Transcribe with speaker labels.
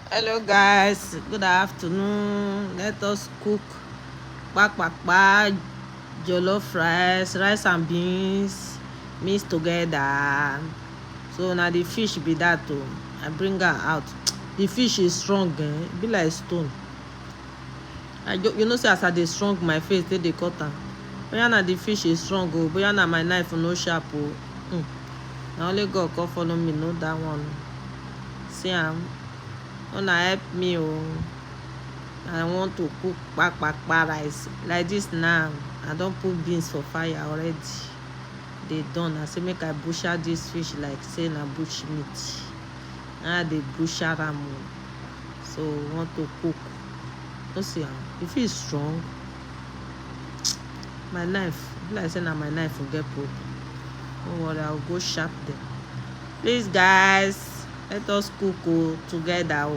Speaker 1: Hello guys, good afternoon. Let us cook kpakpakpa, jollof rice and beans mixed together. So now the fish be that too. I bring her out. The fish is strong, be like stone. You know say as I dey strong my face they cut am. Boya na the fish is strong boya na my knife no sharp na only God come follow me know that one. See am. Una help me I want to cook kpakpakpa rice like this now. I don't put beans for fire already. They done. I say make I butcher this fish like say na bush meat. Now they butcher am. So want to cook. You see am. If it's strong, my knife like say na my knife will get problem. Don't worry, I'll go sharp them. Please guys, let us cook together.